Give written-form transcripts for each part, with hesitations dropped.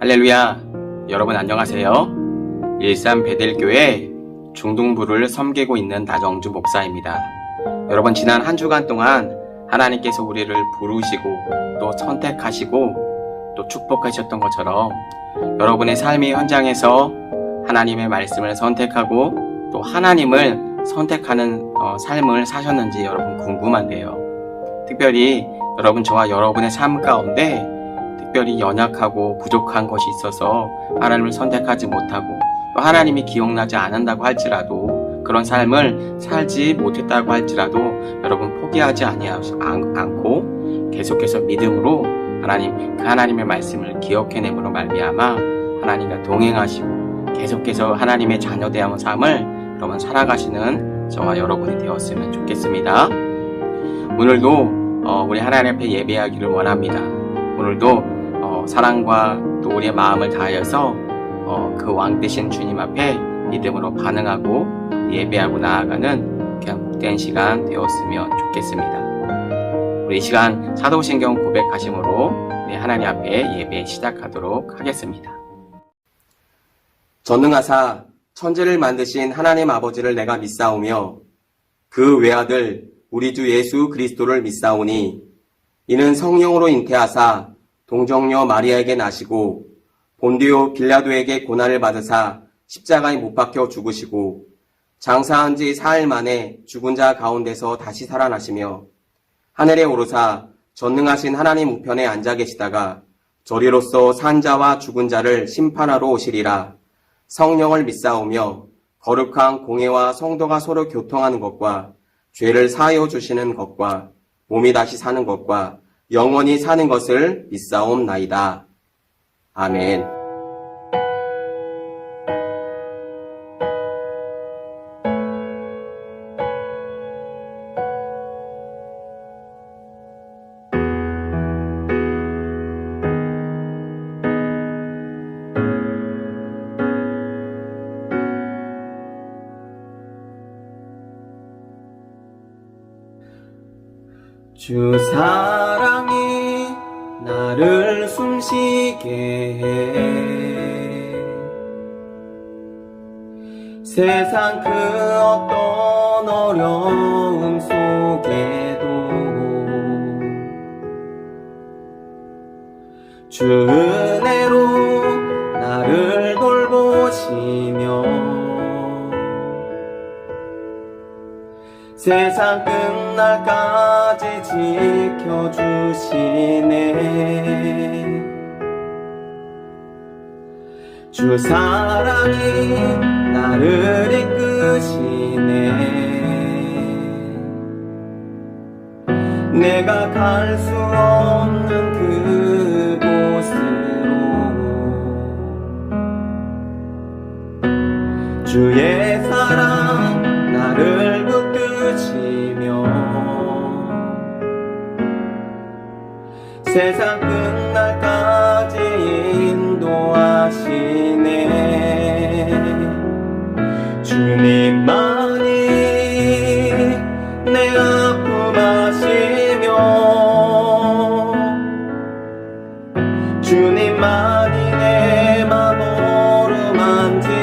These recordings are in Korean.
할렐루야! 여러분 안녕하세요. 일산 베델교회 중등부를 섬기고 있는 나정주 목사입니다. 여러분 지난 한 주간 동안 하나님께서 우리를 부르시고 또 선택하시고 또 축복하셨던 것처럼 여러분의 삶의 현장에서 하나님의 말씀을 선택하고 또 하나님을 선택하는 삶을 사셨는지 여러분 궁금한데요. 특별히 여러분 저와 여러분의 삶 가운데 특별히 연약하고 부족한 것이 있어서 하나님을 선택하지 못하고 또 하나님이 기억나지 않는다고 할지라도 그런 삶을 살지 못했다고 할지라도 여러분 포기하지 않고 계속해서 믿음으로 그 하나님의 말씀을 기억해냄으로 말미암아 하나님과 동행하시고 계속해서 하나님의 자녀되는 삶을 여러분 살아가시는 저와 여러분이 되었으면 좋겠습니다. 오늘도 우리 하나님 앞에 예배하기를 원합니다. 오늘도 사랑과 또 우리의 마음을 다하여서 그 왕 되신 주님 앞에 믿음으로 반응하고 예배하고 나아가는 그냥 복된 시간 되었으면 좋겠습니다. 우리 이 시간 사도신경 고백하심으로 우리 하나님 앞에 예배 시작하도록 하겠습니다. 전능하사 천지를 만드신 하나님 아버지를 내가 믿사오며 그 외아들 우리 주 예수 그리스도를 믿사오니 이는 성령으로 잉태하사 동정녀 마리아에게 나시고 본디오 빌라도에게 고난을 받으사 십자가에 못 박혀 죽으시고 장사한 지 사흘 만에 죽은 자 가운데서 다시 살아나시며 하늘에 오르사 전능하신 하나님 우편에 앉아 계시다가 저리로서 산 자와 죽은 자를 심판하러 오시리라. 성령을 믿사오며 거룩한 공회와 성도가 서로 교통하는 것과 죄를 사하여 주시는 것과 몸이 다시 사는 것과 영원히 사는 것을 믿사옵나이다. 아멘. 주 사랑이 나를 숨쉬게 해 세상 그 어떤 어려움 속에도 주 은혜로 나를 돌보시며 세상 끝날까지 지켜주시네. 주 사랑이 나를 이끄시네. 내가 갈 수 없는 그곳으로 주의 사랑 나를 붙드시며 세상 끝날까지 인도하시네. 주님만이 내 아픔 아시며 주님만이 내 맘 어루만지네.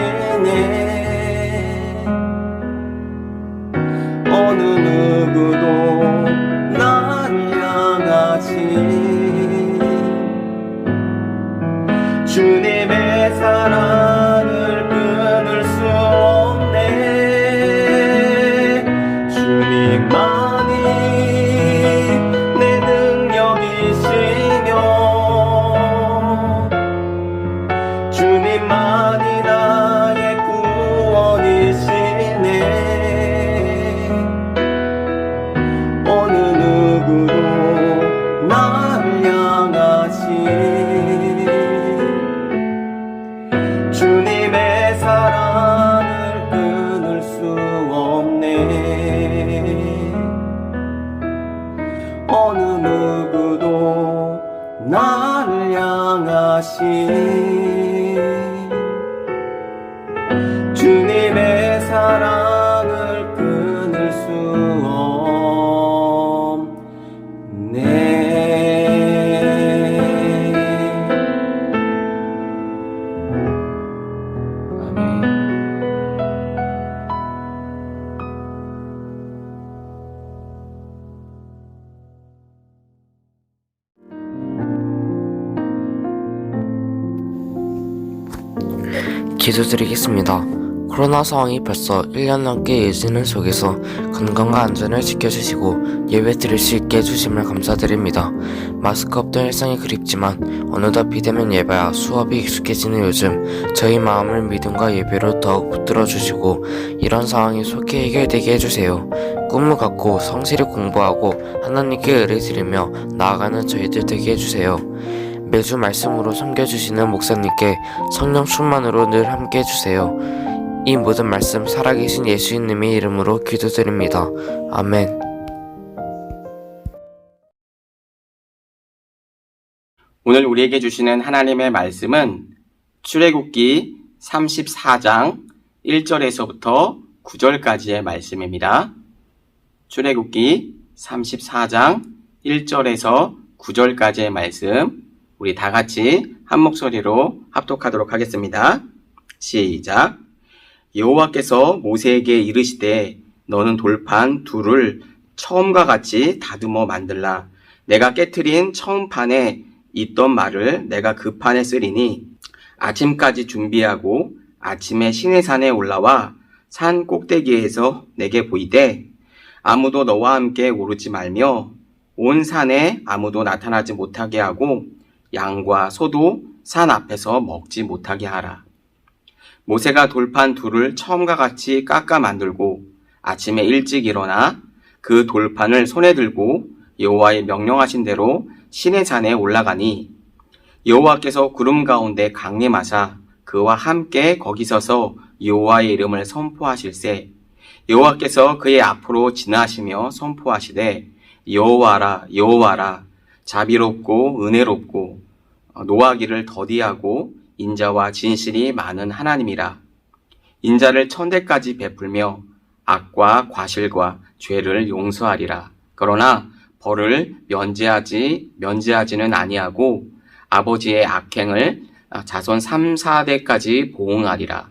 어느 누구도 나를 향하신 주님의 사랑을 끊을 수 없네. 주님만이 내 능력이시며 주님만이 나의 구원이시네. 어느 누구도 나를 향하신 주님의 사랑을 끊을 수 없네. 어느 누구도 나를 향하신 주님의 사랑을 끊을 수 없네. 기도드리겠습니다. 코로나 상황이 벌써 1년 넘게 이어지는 속에서 건강과 안전을 지켜주시고 예배 드릴 수 있게 해주심을 감사드립니다. 마스크 없던 일상이 그립지만 어느덧 비대면 예배와 수업이 익숙해지는 요즘 저희 마음을 믿음과 예배로 더욱 붙들어주시고 이런 상황이 속히 해결되게 해주세요. 꿈을 갖고 성실히 공부하고 하나님께 의뢰드리며 나아가는 저희들 되게 해주세요. 매주 말씀으로 섬겨주시는 목사님께 성령 충만으로 늘 함께 해주세요. 이 모든 말씀 살아계신 예수님의 이름으로 기도드립니다. 아멘. 오늘 우리에게 주시는 하나님의 말씀은 출애굽기 34장 1절에서부터 9절까지의 말씀입니다. 출애굽기 34장 1절에서 9절까지의 말씀, 우리 다 같이 한 목소리로 합독하도록 하겠습니다. 시작. 여호와께서 모세에게 이르시되 너는 돌판 둘을 처음과 같이 다듬어 만들라. 내가 깨트린 처음 판에 있던 말을 내가 그 판에 쓰리니 아침까지 준비하고 아침에 시내산에 올라와 산 꼭대기에서 내게 보이되 아무도 너와 함께 오르지 말며 온 산에 아무도 나타나지 못하게 하고 양과 소도 산 앞에서 먹지 못하게 하라. 모세가 돌판 둘을 처음과 같이 깎아 만들고 아침에 일찍 일어나 그 돌판을 손에 들고 여호와의 명령하신 대로 시내산에 올라가니 여호와께서 구름 가운데 강림하사 그와 함께 거기 서서 여호와의 이름을 선포하실세 여호와께서 그의 앞으로 지나시며 선포하시되 여호와라 여호와라 자비롭고 은혜롭고 노하기를 더디하고 인자와 진실이 많은 하나님이라. 인자를 천대까지 베풀며 악과 과실과 죄를 용서하리라. 그러나 벌을 면제하지는 아니하고 아버지의 악행을 자손 3, 4대까지 보응하리라.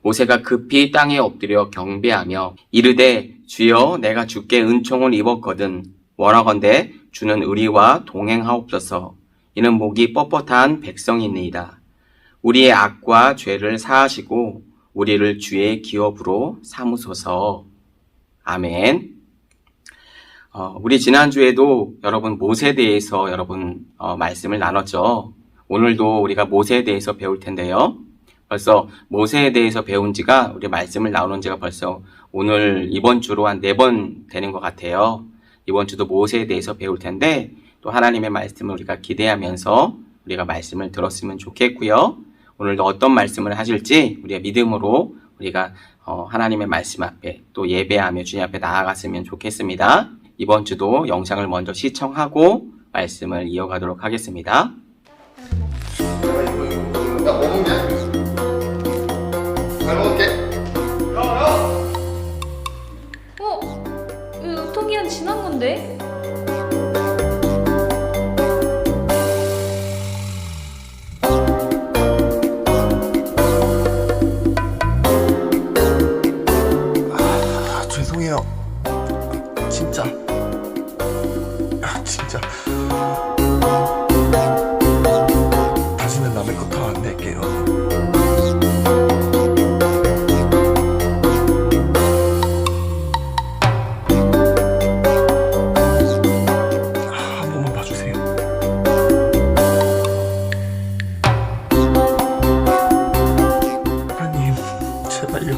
모세가 급히 땅에 엎드려 경배하며 이르되 주여 내가 주께 은총을 입었거든 원하건대 주는 의리와 동행하옵소서. 이는 목이 뻣뻣한 백성이니이다. 우리의 악과 죄를 사하시고 우리를 주의 기업으로 삼으소서. 아멘. 우리 지난주에도 여러분 모세에 대해서 말씀을 나눴죠. 오늘도 우리가 모세에 대해서 배울 텐데요. 벌써 모세에 대해서 배운 지가 우리 말씀을 나누는 지가 벌써 오늘 이번 주로 한 4번 되는 것 같아요. 이번 주도 모세에 대해서 배울 텐데 또 하나님의 말씀을 우리가 기대하면서 우리가 말씀을 들었으면 좋겠고요. 오늘도 어떤 말씀을 하실지 우리가 믿음으로 우리가 하나님의 말씀 앞에 또 예배하며 주님 앞에 나아갔으면 좋겠습니다. 이번 주도 영상을 먼저 시청하고 말씀을 이어가도록 하겠습니다. 나 먹을게. 잘 먹을게. 이거 유통기한 지난 건데? 죄송해요. 진짜. 다시는 남의 거 더 안 낼게요. 한 번만 봐주세요. 하나님, 제발요.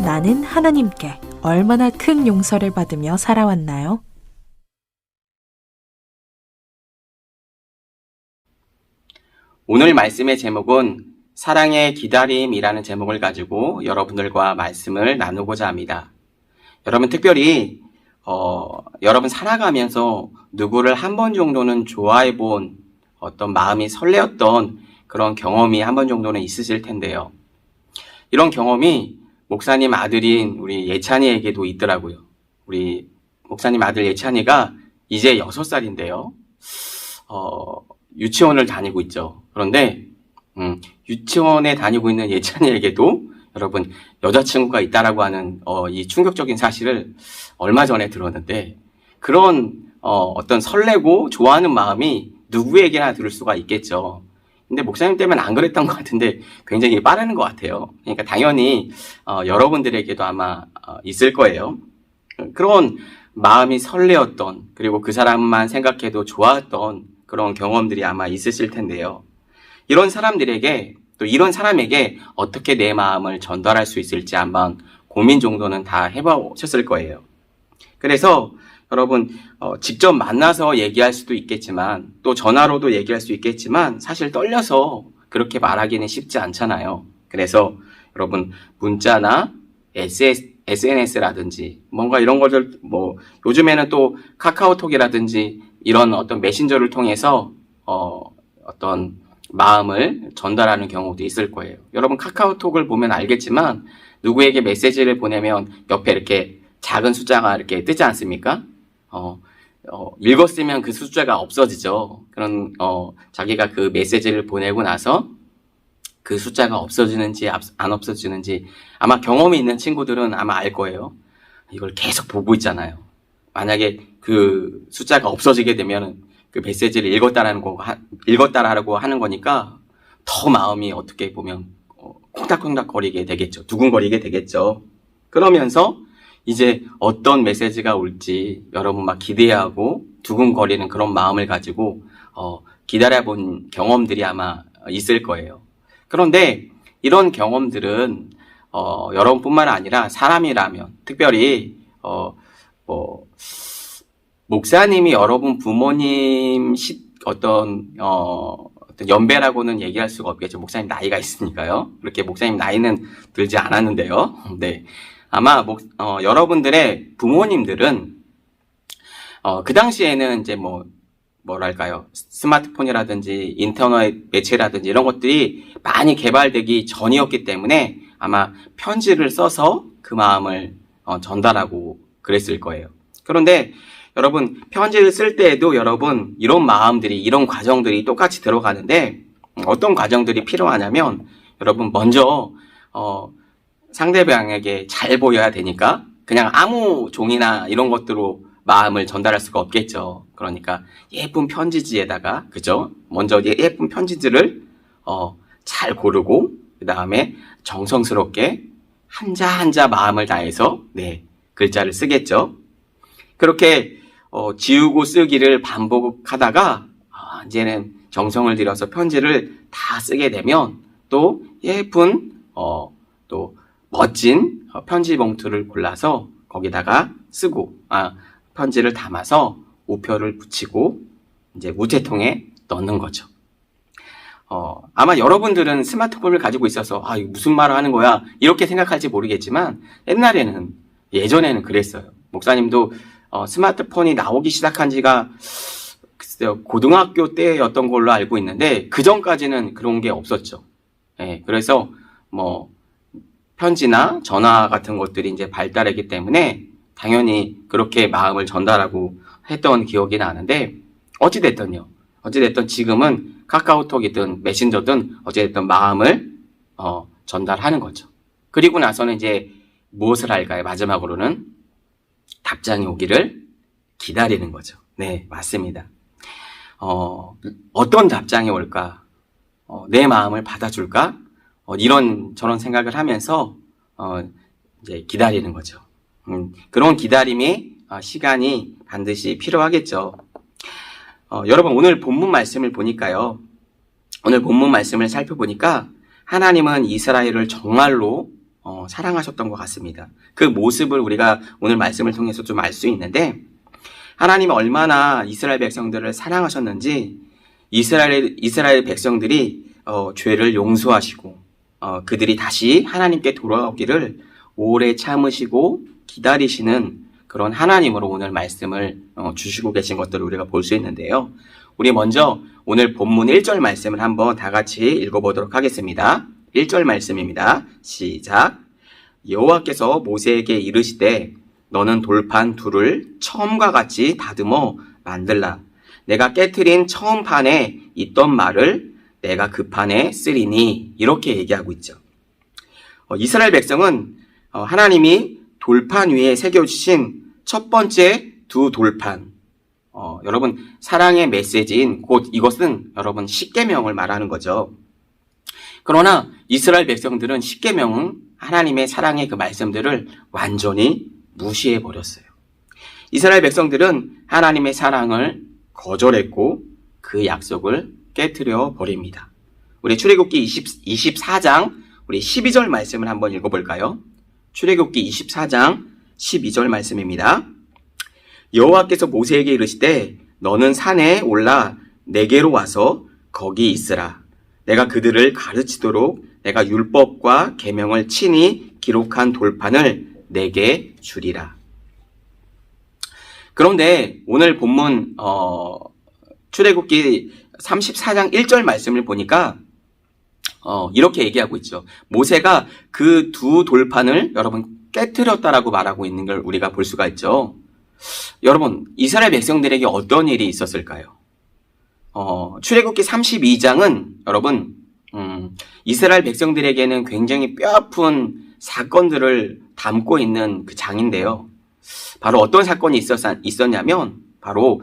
나는 하나님께 얼마나 큰 용서를 받으며 살아왔나요? 오늘 말씀의 제목은 사랑의 기다림이라는 제목을 가지고 여러분들과 말씀을 나누고자 합니다. 여러분 특별히 여러분 살아가면서 누구를 한 번 정도는 좋아해 본 어떤 마음이 설레었던 그런 경험이 한 번 정도는 있으실 텐데요. 이런 경험이 목사님 아들인 우리 예찬이에게도 있더라고요. 우리 목사님 아들 예찬이가 이제 6살인데요. 유치원을 다니고 있죠. 그런데 유치원에 다니고 있는 예찬이에게도 여러분 여자친구가 있다라고 하는 이 충격적인 사실을 얼마 전에 들었는데 그런 어떤 설레고 좋아하는 마음이 누구에게나 들을 수가 있겠죠. 근데 목사님 때문에 안 그랬던 것 같은데 굉장히 빠르는 것 같아요. 그러니까 당연히 여러분들에게도 아마 있을 거예요. 그런 마음이 설레었던, 그리고 그 사람만 생각해도 좋았던 그런 경험들이 아마 있으실 텐데요. 이런 사람들에게, 또 이런 사람에게 어떻게 내 마음을 전달할 수 있을지 한번 고민 정도는 다 해보셨을 거예요. 그래서 여러분 직접 만나서 얘기할 수도 있겠지만, 또 전화로도 얘기할 수 있겠지만, 사실 떨려서 그렇게 말하기는 쉽지 않잖아요. 그래서 여러분 문자나 SNS라든지 뭔가 이런 것들, 뭐 요즘에는 또 카카오톡이라든지 이런 어떤 메신저를 통해서 어떤 마음을 전달하는 경우도 있을 거예요. 여러분 카카오톡을 보면 알겠지만, 누구에게 메시지를 보내면 옆에 이렇게 작은 숫자가 이렇게 뜨지 않습니까? 읽었으면 그 숫자가 없어지죠. 그런 자기가 그 메시지를 보내고 나서 그 숫자가 없어지는지 안 없어지는지 아마 경험이 있는 친구들은 아마 알 거예요. 이걸 계속 보고 있잖아요. 만약에 그 숫자가 없어지게 되면 그 메시지를 읽었다라고 하는 거니까 더 마음이 어떻게 보면 콩닥콩닥 거리게 되겠죠. 두근거리게 되겠죠. 그러면서 이제 어떤 메시지가 올지 여러분 막 기대하고 두근거리는 그런 마음을 가지고 기다려본 경험들이 아마 있을 거예요. 그런데 이런 경험들은 여러분뿐만 아니라 사람이라면, 특별히 목사님이 여러분 부모님 어떤 연배라고는 얘기할 수가 없겠죠. 목사님 나이가 있으니까요. 그렇게 목사님 나이는 들지 않았는데요. 네. 아마 여러분들의 부모님들은 그 당시에는 이제 뭐랄까요, 스마트폰이라든지 인터넷 매체라든지 이런 것들이 많이 개발되기 전이었기 때문에 아마 편지를 써서 그 마음을 전달하고 그랬을 거예요. 그런데 여러분 편지를 쓸 때에도 여러분 이런 마음들이, 이런 과정들이 똑같이 들어가는데, 어떤 과정들이 필요하냐면, 여러분 먼저 상대방에게 잘 보여야 되니까 그냥 아무 종이나 이런 것들로 마음을 전달할 수가 없겠죠. 그러니까 예쁜 편지지에다가, 그죠? 먼저 예쁜 편지지를 잘 고르고, 그 다음에 정성스럽게 한자 한자 마음을 다해서 글자를 쓰겠죠. 그렇게 지우고 쓰기를 반복하다가 이제는 정성을 들여서 편지를 다 쓰게 되면 또 예쁜 또 멋진 편지 봉투를 골라서 거기다가 쓰고 편지를 담아서 우표를 붙이고 이제 우체통에 넣는 거죠. 아마 여러분들은 스마트폰을 가지고 있어서 이거 무슨 말을 하는 거야 이렇게 생각할지 모르겠지만, 예전에는 그랬어요. 목사님도 스마트폰이 나오기 시작한 지가 글쎄요, 고등학교 때였던 걸로 알고 있는데, 그 전까지는 그런 게 없었죠. 그래서 편지나 전화 같은 것들이 이제 발달했기 때문에 당연히 그렇게 마음을 전달하고 했던 기억이 나는데, 어찌됐든 지금은 카카오톡이든 메신저든 어찌됐든 마음을 전달하는 거죠. 그리고 나서는 이제 무엇을 할까요? 마지막으로는 답장이 오기를 기다리는 거죠. 네, 맞습니다. 어떤 답장이 올까? 내 마음을 받아줄까? 저런 생각을 하면서 이제 기다리는 거죠. 그런 기다림의 시간이 반드시 필요하겠죠. 여러분 오늘 본문 말씀을 보니까요. 오늘 본문 말씀을 살펴보니까 하나님은 이스라엘을 정말로 사랑하셨던 것 같습니다. 그 모습을 우리가 오늘 말씀을 통해서 좀 알 수 있는데, 하나님이 얼마나 이스라엘 백성들을 사랑하셨는지, 이스라엘 백성들이 죄를 용서하시고 그들이 다시 하나님께 돌아오기를 오래 참으시고 기다리시는 그런 하나님으로 오늘 말씀을 주시고 계신 것들을 우리가 볼 수 있는데요. 우리 먼저 오늘 본문 1절 말씀을 한번 다 같이 읽어보도록 하겠습니다. 1절 말씀입니다. 시작. 여호와께서 모세에게 이르시되 너는 돌판 둘을 처음과 같이 다듬어 만들라. 내가 깨트린 처음 판에 있던 말을 내가 그 판에 쓰리니. 이렇게 얘기하고 있죠. 이스라엘 백성은 하나님이 돌판 위에 새겨주신 첫 번째 두 돌판, 여러분 사랑의 메시지인 곧 이것은 여러분 십계명을 말하는 거죠. 그러나 이스라엘 백성들은 십계명은 하나님의 사랑의 그 말씀들을 완전히 무시해 버렸어요. 이스라엘 백성들은 하나님의 사랑을 거절했고 그 약속을 깨트려 버립니다. 우리 출애굽기 24장 우리 12절 말씀을 한번 읽어볼까요? 출애굽기 24장 12절 말씀입니다. 여호와께서 모세에게 이르시되 너는 산에 올라 내게로 와서 거기 있으라. 내가 그들을 가르치도록 내가 율법과 계명을 친히 기록한 돌판을 내게 주리라. 그런데 오늘 본문 출애굽기 34장 1절 말씀을 보니까 이렇게 얘기하고 있죠. 모세가 그 두 돌판을 여러분 깨트렸다라고 말하고 있는 걸 우리가 볼 수가 있죠. 여러분 이스라엘 백성들에게 어떤 일이 있었을까요? 출애굽기 32장은 여러분 이스라엘 백성들에게는 굉장히 뼈아픈 사건들을 담고 있는 그 장인데요. 바로 어떤 사건이 있었냐면 바로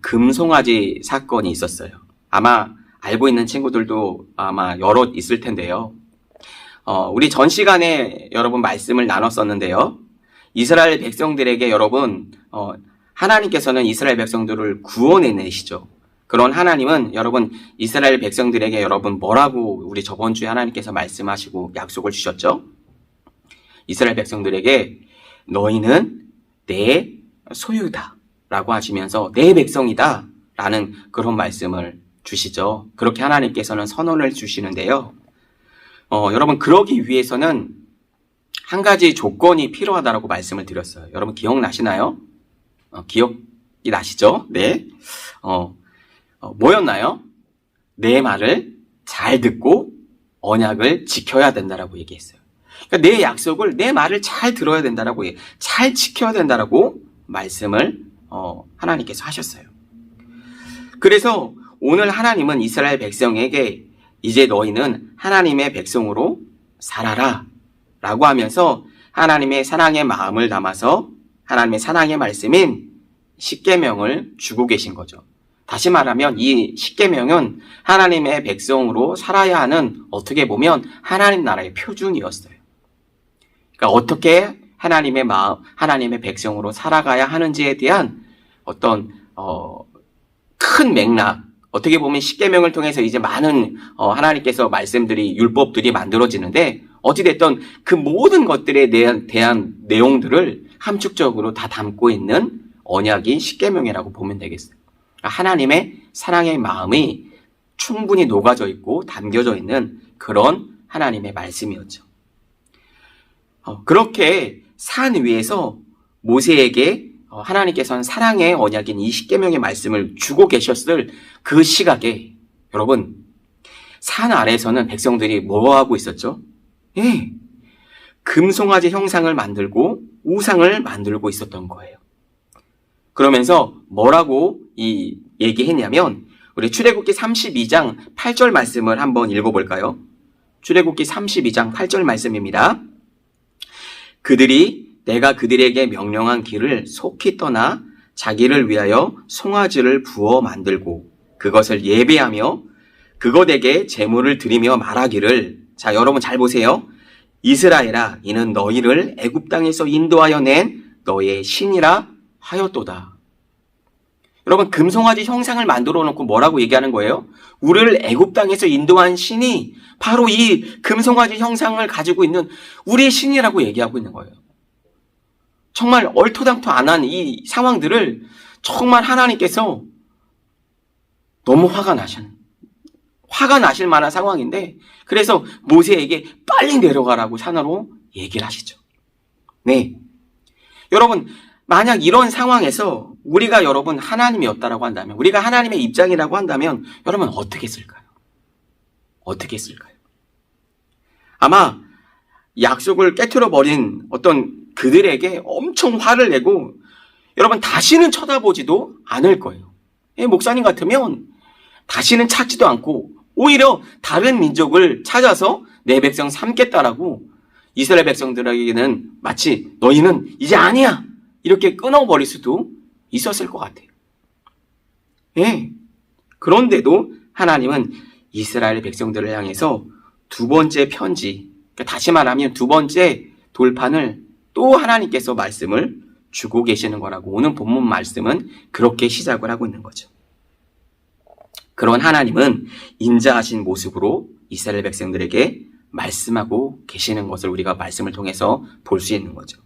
금송아지 사건이 있었어요. 아마 알고 있는 친구들도 아마 여럿 있을 텐데요. 우리 전 시간에 여러분 말씀을 나눴었는데요. 이스라엘 백성들에게 여러분 하나님께서는 이스라엘 백성들을 구원해내시죠. 그런 하나님은 여러분 이스라엘 백성들에게 여러분 뭐라고 우리 저번 주에 하나님께서 말씀하시고 약속을 주셨죠? 이스라엘 백성들에게 너희는 내 소유다 라고 하시면서 내 백성이다 라는 그런 말씀을 주시죠. 그렇게 하나님께서는 선언을 주시는데요. 여러분 그러기 위해서는 한 가지 조건이 필요하다라고 말씀을 드렸어요. 여러분 기억나시나요? 기억이 나시죠? 네. 뭐였나요? 내 말을 잘 듣고 언약을 지켜야 된다라고 얘기했어요. 그러니까 내 약속을, 내 말을 잘 들어야 된다라고, 잘 지켜야 된다라고 말씀을 하나님께서 하셨어요. 그래서 오늘 하나님은 이스라엘 백성에게 이제 너희는 하나님의 백성으로 살아라 라고 하면서 하나님의 사랑의 마음을 담아서 하나님의 사랑의 말씀인 십계명을 주고 계신 거죠. 다시 말하면 이 십계명은 하나님의 백성으로 살아야 하는 어떻게 보면 하나님 나라의 표준이었어요. 그러니까 어떻게 하나님의 마음, 하나님의 백성으로 살아가야 하는지에 대한 어떤 큰 맥락, 어떻게 보면 십계명을 통해서 이제 많은 하나님께서 말씀들이 율법들이 만들어지는데 어찌됐든 그 모든 것들에 대한 내용들을 함축적으로 다 담고 있는 언약이 십계명이라고 보면 되겠어요. 하나님의 사랑의 마음이 충분히 녹아져 있고 담겨져 있는 그런 하나님의 말씀이었죠. 그렇게 산 위에서 모세에게 하나님께서는 사랑의 언약인 이 십계명의 말씀을 주고 계셨을 그 시각에 여러분 산 아래에서는 백성들이 뭐 하고 있었죠? 예, 금송아지 형상을 만들고 우상을 만들고 있었던 거예요. 그러면서 뭐라고 얘기했냐면 우리 출애굽기 32장 8절 말씀을 한번 읽어볼까요? 출애굽기 32장 8절 말씀입니다. 그들이 내가 그들에게 명령한 길을 속히 떠나 자기를 위하여 송아지를 부어 만들고 그것을 예배하며 그것에게 제물을 드리며 말하기를 자 여러분 잘 보세요. 이스라엘아 이는 너희를 애굽 땅에서 인도하여 낸 너의 신이라 하였도다. 여러분 금송아지 형상을 만들어 놓고 뭐라고 얘기하는 거예요? 우리를 애굽 땅에서 인도한 신이 바로 이 금송아지 형상을 가지고 있는 우리의 신이라고 얘기하고 있는 거예요. 정말 얼토당토 안 한 이 상황들을 정말 하나님께서 너무 화가 나실 만한 상황인데 그래서 모세에게 빨리 내려가라고 산으로 얘기를 하시죠. 네. 여러분 만약 이런 상황에서 우리가 여러분 하나님이었다라고 한다면 우리가 하나님의 입장이라고 한다면 여러분 어떻게 했을까요? 어떻게 했을까요? 아마 약속을 깨트려 버린 어떤 그들에게 엄청 화를 내고 여러분 다시는 쳐다보지도 않을 거예요. 목사님 같으면 다시는 찾지도 않고 오히려 다른 민족을 찾아서 내 백성 삼겠다라고 이스라엘 백성들에게는 마치 너희는 이제 아니야 이렇게 끊어버릴 수도 있었을 것 같아요. 예. 그런데도 하나님은 이스라엘 백성들을 향해서 두 번째 편지, 그러니까 다시 말하면 두 번째 돌판을 또 하나님께서 말씀을 주고 계시는 거라고 오늘 본문 말씀은 그렇게 시작을 하고 있는 거죠. 그런 하나님은 인자하신 모습으로 이스라엘 백성들에게 말씀하고 계시는 것을 우리가 말씀을 통해서 볼 수 있는 거죠.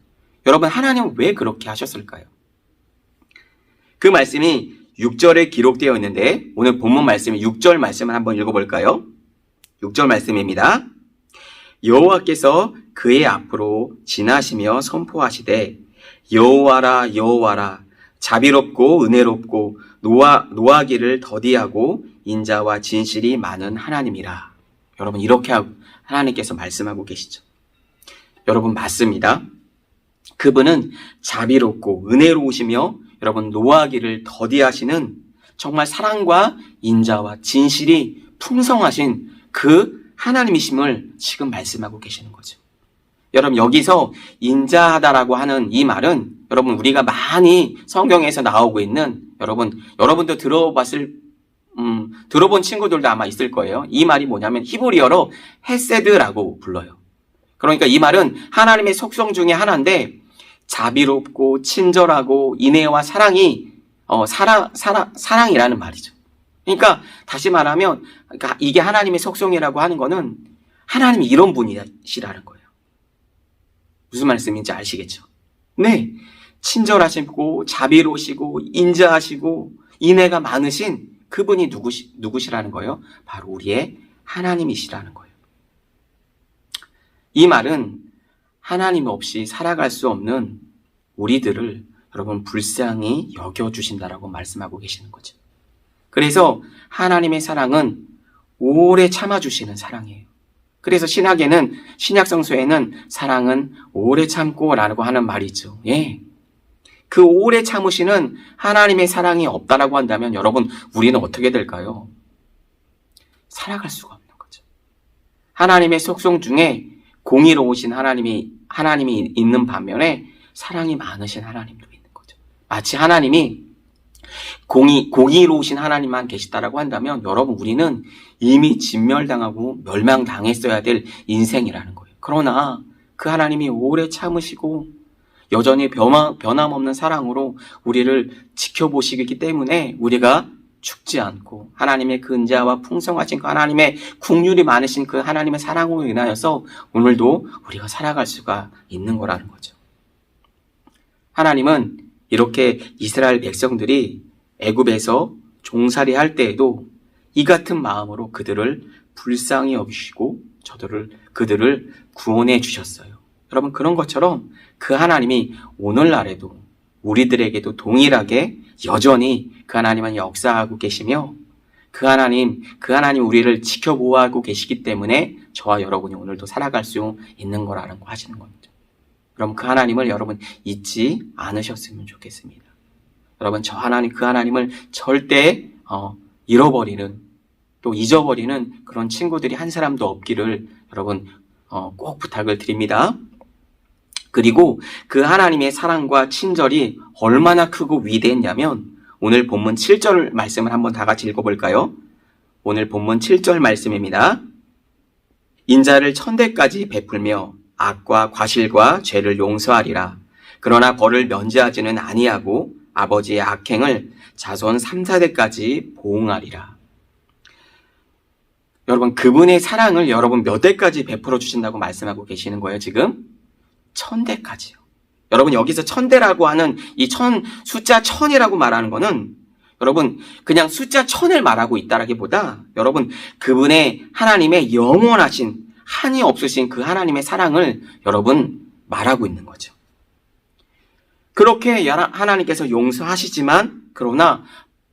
여러분, 하나님은 왜 그렇게 하셨을까요? 그 말씀이 6절에 기록되어 있는데 오늘 본문 말씀이 6절 말씀을 한번 읽어볼까요? 6절 말씀입니다. 여호와께서 그의 앞으로 지나시며 선포하시되 여호와라 여호와라 자비롭고 은혜롭고 노하기를 더디하고 인자와 진실이 많은 하나님이라. 여러분, 이렇게 하나님께서 말씀하고 계시죠. 여러분, 맞습니다. 그분은 자비롭고 은혜로우시며 여러분 노하기를 더디하시는 정말 사랑과 인자와 진실이 풍성하신 그 하나님이심을 지금 말씀하고 계시는 거죠. 여러분, 여기서 인자하다라고 하는 이 말은 여러분 우리가 많이 성경에서 나오고 있는 여러분도 들어본 친구들도 아마 있을 거예요. 이 말이 뭐냐면 히브리어로 헤세드라고 불러요. 그러니까 이 말은 하나님의 속성 중에 하나인데 자비롭고 친절하고 인애와 사랑이 사랑이라는 말이죠. 그러니까 다시 말하면 이게 하나님의 속성이라고 하는 거는 하나님이 이런 분이시라는 거예요. 무슨 말씀인지 아시겠죠? 네, 친절하시고 자비로우시고 인자하시고 인애가 많으신 그분이 누구시라는 거예요? 바로 우리의 하나님이시라는 거예요. 이 말은 하나님 없이 살아갈 수 없는 우리들을 여러분 불쌍히 여겨주신다라고 말씀하고 계시는 거죠. 그래서 하나님의 사랑은 오래 참아주시는 사랑이에요. 그래서 신약 성서에는 사랑은 오래 참고라고 하는 말이 있죠. 예. 그 오래 참으시는 하나님의 사랑이 없다라고 한다면 여러분 우리는 어떻게 될까요? 살아갈 수가 없는 거죠. 하나님의 속성 중에 공의로우신 하나님이 있는 반면에 사랑이 많으신 하나님도 있는 거죠. 마치 하나님이 공의로우신 하나님만 계시다라고 한다면 여러분 우리는 이미 진멸당하고 멸망당했어야 될 인생이라는 거예요. 그러나 그 하나님이 오래 참으시고 여전히 변함없는 사랑으로 우리를 지켜보시기 때문에 우리가 죽지 않고 하나님의 근자와 풍성하신 그 하나님의 긍휼이 많으신 그 하나님의 사랑으로 인하여서 오늘도 우리가 살아갈 수가 있는 거라는 거죠. 하나님은 이렇게 이스라엘 백성들이 애굽에서 종살이 할 때에도 이 같은 마음으로 그들을 불쌍히 여기시고 그들을 구원해 주셨어요. 여러분, 그런 것처럼 그 하나님이 오늘날에도 우리들에게도 동일하게 여전히 그 하나님은 역사하고 계시며 그 하나님 우리를 지켜보호하고 계시기 때문에 저와 여러분이 오늘도 살아갈 수 있는 거라는 거 하시는 겁니다. 그럼 그 하나님을 여러분 잊지 않으셨으면 좋겠습니다. 여러분, 그 하나님을 절대 잃어버리는 또 잊어버리는 그런 친구들이 한 사람도 없기를 여러분 꼭 부탁을 드립니다. 그리고 그 하나님의 사랑과 친절이 얼마나 크고 위대했냐면 오늘 본문 7절 말씀을 한번 다 같이 읽어볼까요? 오늘 본문 7절 말씀입니다. 인자를 천대까지 베풀며 악과 과실과 죄를 용서하리라. 그러나 벌을 면제하지는 아니하고 아버지의 악행을 자손 3, 4대까지 보응하리라. 여러분, 그분의 사랑을 여러분 몇 대까지 베풀어 주신다고 말씀하고 계시는 거예요, 지금? 1000대까지요. 여러분, 여기서 1000대라고 하는 이 숫자 1000이라고 말하는 거는 여러분 그냥 숫자 1000을 말하고 있다라기보다 여러분 그분의 하나님의 영원하신 한이 없으신 그 하나님의 사랑을 여러분 말하고 있는 거죠. 그렇게 하나님께서 용서하시지만 그러나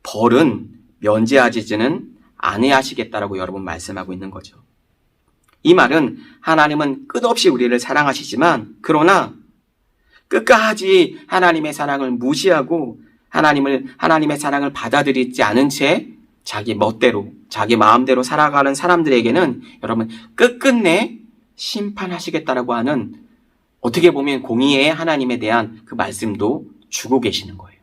벌은 면제하지는 아니하시겠다라고 여러분 말씀하고 있는 거죠. 이 말은 하나님은 끝없이 우리를 사랑하시지만 그러나 끝까지 하나님의 사랑을 무시하고 하나님의 사랑을 받아들이지 않은 채 자기 멋대로 자기 마음대로 살아가는 사람들에게는 여러분 끝끝내 심판하시겠다라고 하는 어떻게 보면 공의의 하나님에 대한 그 말씀도 주고 계시는 거예요.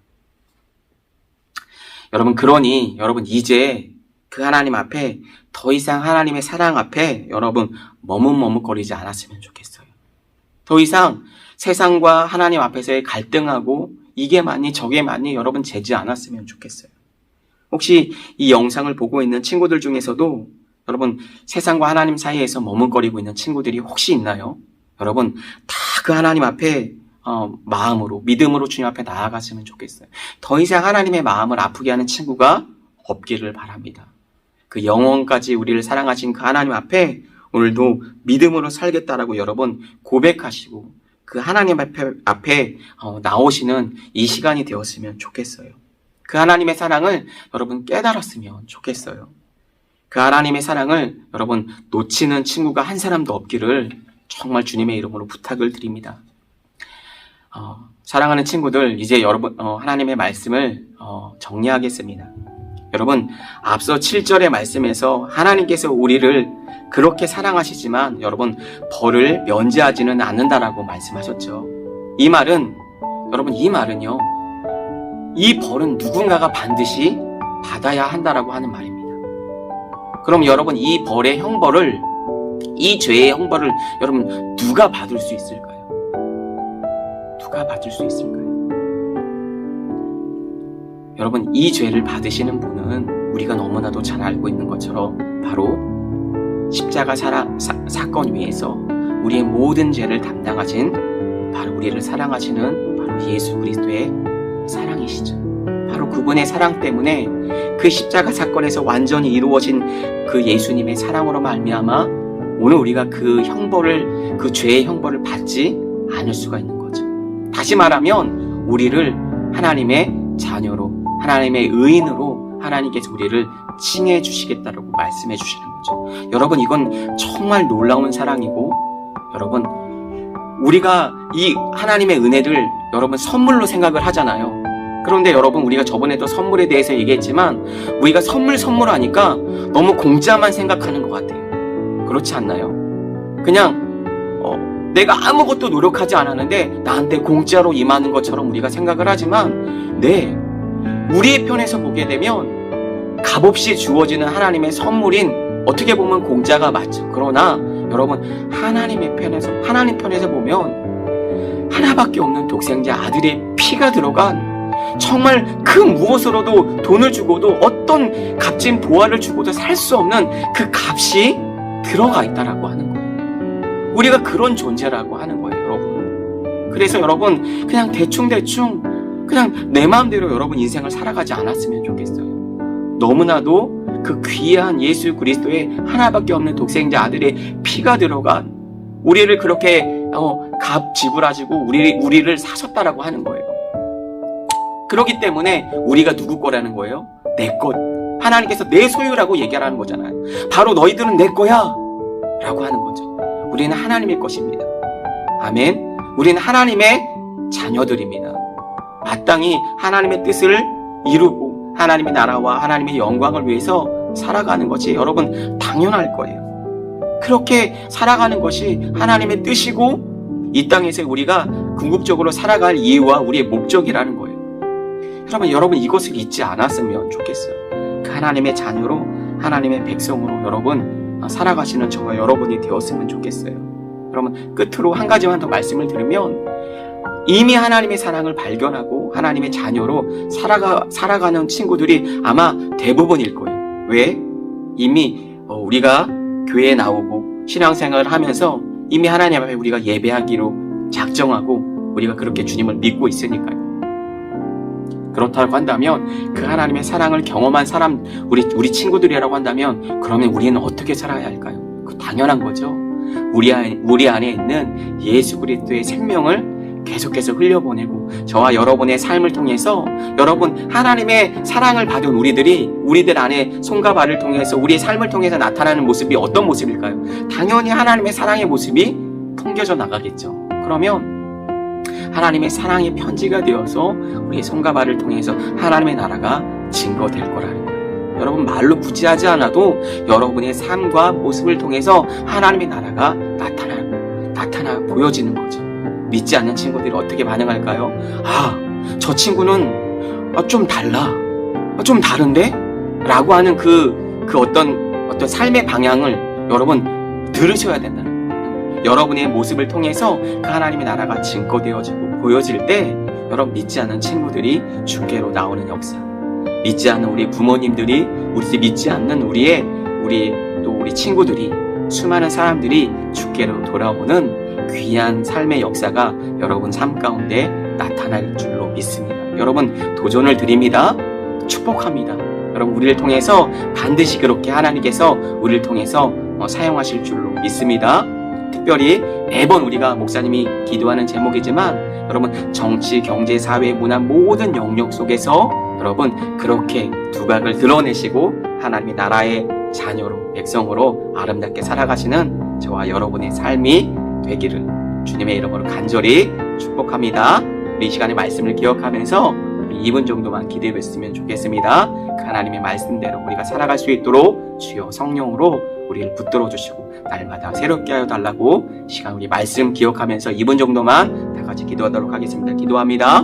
여러분, 그러니 여러분 이제 그 하나님 앞에 더 이상 하나님의 사랑 앞에 여러분 머뭇머뭇거리지 않았으면 좋겠어요. 더 이상 세상과 하나님 앞에서의 갈등하고 이게 맞니 저게 맞니 여러분 재지 않았으면 좋겠어요. 혹시 이 영상을 보고 있는 친구들 중에서도 여러분 세상과 하나님 사이에서 머뭇거리고 있는 친구들이 혹시 있나요? 여러분 다 그 하나님 앞에 마음으로 믿음으로 주님 앞에 나아갔으면 좋겠어요. 더 이상 하나님의 마음을 아프게 하는 친구가 없기를 바랍니다. 그 영원까지 우리를 사랑하신 그 하나님 앞에 오늘도 믿음으로 살겠다라고 여러분 고백하시고 그 하나님 앞에 나오시는 이 시간이 되었으면 좋겠어요. 그 하나님의 사랑을 여러분 깨달았으면 좋겠어요. 그 하나님의 사랑을 여러분 놓치는 친구가 한 사람도 없기를 정말 주님의 이름으로 부탁을 드립니다. 사랑하는 친구들, 이제 여러분 하나님의 말씀을 정리하겠습니다. 여러분 앞서 7절의 말씀에서 하나님께서 우리를 그렇게 사랑하시지만 여러분 벌을 면제하지는 않는다라고 말씀하셨죠. 이 말은 여러분 이 말은요, 이 벌은 누군가가 반드시 받아야 한다라고 하는 말입니다. 그럼 여러분 이 벌의 형벌을, 이 죄의 형벌을 여러분 누가 받을 수 있을까요? 누가 받을 수 있을까요? 여러분 이 죄를 받으시는 분은 우리가 너무나도 잘 알고 있는 것처럼 바로 십자가 사건 위에서 우리의 모든 죄를 담당하신 바로 우리를 사랑하시는 바로 예수 그리스도의 사랑이시죠. 바로 그분의 사랑 때문에 그 십자가 사건에서 완전히 이루어진 그 예수님의 사랑으로 말미암아 오늘 우리가 그 형벌을, 그 죄의 형벌을 받지 않을 수가 있는 거죠. 다시 말하면 우리를 하나님의 자녀로, 하나님의 의인으로 하나님께서 우리를 칭해 주시겠다라고 말씀해 주시는 거죠. 여러분 이건 정말 놀라운 사랑이고, 여러분 우리가 이 하나님의 은혜를 여러분 선물로 생각을 하잖아요. 그런데 여러분 우리가 저번에도 선물에 대해서 얘기했지만 우리가 선물 하니까 너무 공짜만 생각하는 것 같아요. 그렇지 않나요? 그냥 내가 아무것도 노력하지 않았는데 나한테 공짜로 임하는 것처럼 우리가 생각을 하지만, 네, 우리의 편에서 보게 되면 값없이 주어지는 하나님의 선물인, 어떻게 보면 공짜가 맞죠. 그러나 여러분 하나님 편에서 보면 하나밖에 없는 독생자 아들의 피가 들어간 정말 그 무엇으로도 돈을 주고도 어떤 값진 보화를 주고도 살 수 없는 그 값이 들어가 있다라고 하는 거예요. 우리가 그런 존재라고 하는 거예요, 여러분. 그래서 여러분 그냥 대충 그냥 내 마음대로 여러분 인생을 살아가지 않았으면 좋겠어요. 너무나도 그 귀한 예수 그리스도의 하나밖에 없는 독생자 아들의 피가 들어간, 우리를 그렇게 값 지불하시고 우리를 사셨다라고 하는 거예요. 그렇기 때문에 우리가 누구 거라는 거예요? 내 것. 하나님께서 내 소유라고 얘기하라는 거잖아요. 바로 너희들은 내 거야 라고 하는 거죠. 우리는 하나님의 것입니다. 아멘. 우리는 하나님의 자녀들입니다. 마땅히 하나님의 뜻을 이루고 하나님의 나라와 하나님의 영광을 위해서 살아가는 것이 여러분 당연할 거예요. 그렇게 살아가는 것이 하나님의 뜻이고 이 땅에서 우리가 궁극적으로 살아갈 이유와 우리의 목적이라는 거예요. 여러분 이것을 잊지 않았으면 좋겠어요. 그 하나님의 자녀로, 하나님의 백성으로 여러분 살아가시는 저와 여러분이 되었으면 좋겠어요. 여러분 끝으로 한 가지만 더 말씀을 드리면, 이미 하나님의 사랑을 발견하고 하나님의 자녀로 살아가는 친구들이 아마 대부분일 거예요. 왜? 이미 우리가 교회에 나오고 신앙생활을 하면서 이미 하나님 앞에 우리가 예배하기로 작정하고 우리가 그렇게 주님을 믿고 있으니까요. 그렇다고 한다면 그 하나님의 사랑을 경험한 사람, 우리 친구들이라고 한다면 그러면 우리는 어떻게 살아야 할까요? 그 당연한 거죠. 우리 안에 있는 예수 그리스도의 생명을 계속해서 흘려보내고 저와 여러분의 삶을 통해서 여러분 하나님의 사랑을 받은 우리들 안에 손과 발을 통해서 우리의 삶을 통해서 나타나는 모습이 어떤 모습일까요? 당연히 하나님의 사랑의 모습이 풍겨져 나가겠죠. 그러면 하나님의 사랑의 편지가 되어서 우리의 손과 발을 통해서 하나님의 나라가 증거될 거라는 거예요. 여러분 말로 굳이 하지 않아도 여러분의 삶과 모습을 통해서 하나님의 나라가 나타나 보여지는 거죠. 믿지 않는 친구들이 어떻게 반응할까요? 저 친구는 좀 달라. 좀 다른데? 라고 하는 그 어떤 삶의 방향을 여러분 들으셔야 된다는 거예요. 여러분의 모습을 통해서 그 하나님의 나라가 증거되어지고 보여질 때 여러분 믿지 않는 친구들이 주께로 나오는 역사, 믿지 않는 우리 부모님들이, 우리 믿지 않는 우리 친구들이, 수많은 사람들이 주께로 돌아오는 귀한 삶의 역사가 여러분 삶 가운데 나타날 줄로 믿습니다. 여러분 도전을 드립니다. 축복합니다. 여러분 우리를 통해서 반드시 그렇게 하나님께서 우리를 통해서 사용하실 줄로 믿습니다. 특별히 매번 우리가 목사님이 기도하는 제목이지만 여러분 정치, 경제, 사회, 문화 모든 영역 속에서 여러분 그렇게 두각을 드러내시고 하나님의 나라의 자녀로, 백성으로 아름답게 살아가시는 저와 여러분의 삶이 되기를 주님의 이름으로 간절히 축복합니다. 우리 이 시간의 말씀을 기억하면서 우리 2분 정도만 기대해 뵀으면 좋겠습니다. 그 하나님의 말씀대로 우리가 살아갈 수 있도록 주여 성령으로 우리를 붙들어 주시고 날마다 새롭게 하여 달라고 시간 우리 말씀 기억하면서 2분 정도만 다 같이 기도하도록 하겠습니다. 기도합니다.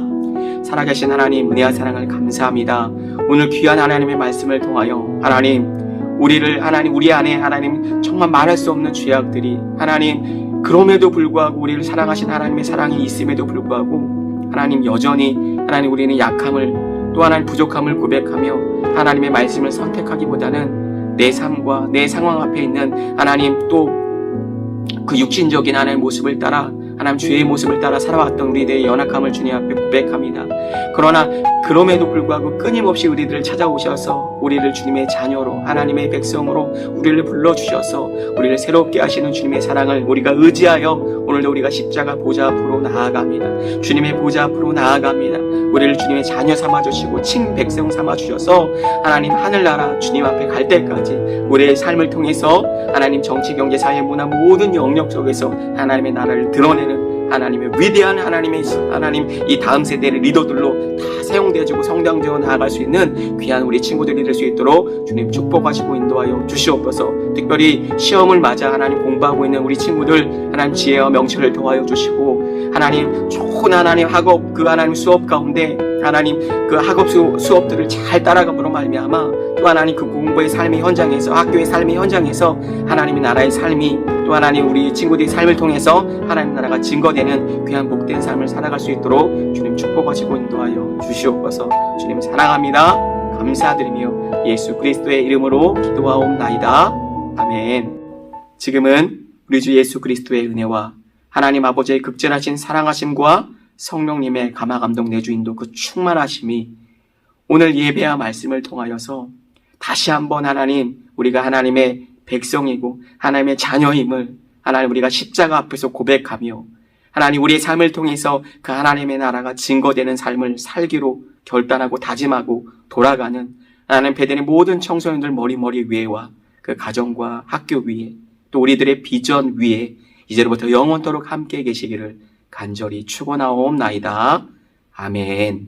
살아계신 하나님, 은혜와 사랑을 감사합니다. 오늘 귀한 하나님의 말씀을 통하여 하나님 우리 안에 하나님 정말 말할 수 없는 죄악들이 하나님 그럼에도 불구하고 우리를 사랑하신 하나님의 사랑이 있음에도 불구하고 하나님 여전히 하나님 우리는 약함을 또 하나님 부족함을 고백하며 하나님의 말씀을 선택하기보다는 내 삶과 내 상황 앞에 있는 하나님 또 그 육신적인 하나님의 모습을 따라 하나님 주의 모습을 따라 살아왔던 우리들의 연약함을 주님 앞에 고백합니다. 그러나 그럼에도 불구하고 끊임없이 우리들을 찾아오셔서 우리를 주님의 자녀로 하나님의 백성으로 우리를 불러주셔서 우리를 새롭게 하시는 주님의 사랑을 우리가 의지하여 오늘도 우리가 십자가 보좌 앞으로 나아갑니다. 주님의 보좌 앞으로 나아갑니다. 우리를 주님의 자녀 삼아주시고 친백성 삼아주셔서 하나님 하늘나라 주님 앞에 갈 때까지 우리의 삶을 통해서 하나님 정치, 경제, 사회, 문화 모든 영역 속에서 하나님의 나라를 드러내는 하나님의 위대한 하나님 이 다음 세대의 리더들로 다 사용되어지고 성장되어 나아갈 수 있는 귀한 우리 친구들이 될 수 있도록 주님 축복하시고 인도하여 주시옵소서. 특별히 시험을 맞아 하나님 공부하고 있는 우리 친구들 하나님 지혜와 명철을 더하여 주시고 하나님 좋은 하나님 학업 그 하나님 수업 가운데 하나님 그 학업 수업들을 잘 따라감으로 말미암아 또 하나님 그 공부의 삶의 현장에서 학교의 삶의 현장에서 하나님의 나라의 삶이 또 하나님 우리 친구들의 삶을 통해서 하나님 나라가 증거되는 귀한 복된 삶을 살아갈 수 있도록 주님 축복하시고 인도하여 주시옵소서. 주님 사랑합니다. 감사드리며 예수 그리스도의 이름으로 기도하옵나이다. 아멘. 지금은 우리 주 예수 그리스도의 은혜와 하나님 아버지의 극진하신 사랑하심과 성령님의 감화감동 내주인도 그 충만하심이 오늘 예배와 말씀을 통하여서 다시 한번 하나님 우리가 하나님의 백성이고 하나님의 자녀임을 하나님 우리가 십자가 앞에서 고백하며 하나님 우리의 삶을 통해서 그 하나님의 나라가 증거되는 삶을 살기로 결단하고 다짐하고 돌아가는 하나님 베델의 모든 청소년들 머리 위에와 그 가정과 학교 위에 또 우리들의 비전 위에 이제로부터 영원토록 함께 계시기를 간절히 축원하옵나이다. 아멘.